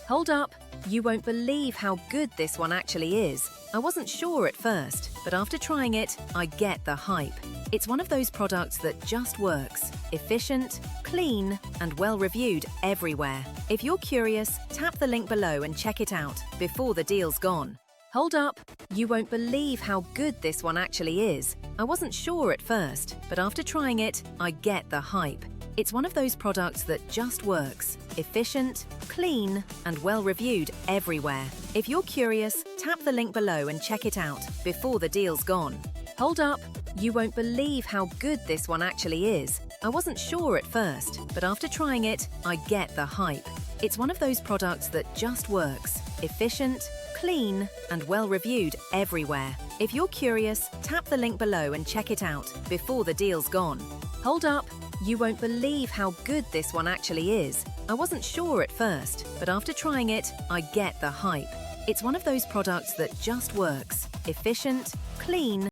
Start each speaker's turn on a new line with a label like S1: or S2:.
S1: Hold up! You won't believe how good this one actually is. I wasn't sure at first, but after trying it, I get the hype. It's one of those products that just works. Efficient, clean, and well-reviewed everywhere. If you're curious, tap the link below and check it out before the deal's gone. Hold up! You won't believe how good this one actually is. I wasn't sure at first, but after trying it, I get the hype. It's one of those products that just works. Efficient, clean, and well-reviewed everywhere. If you're curious, tap the link below and check it out before the deal's gone. Hold up! You won't believe how good this one actually is. I wasn't sure at first, but after trying it, I get the hype. It's one of those products that just works. Efficient, clean, and well-reviewed everywhere. If you're curious, tap the link below and check it out before the deal's gone. Hold up! You won't believe how good this one actually is. I wasn't sure at first, but after trying it, I get the hype. It's one of those products that just works. Efficient, clean,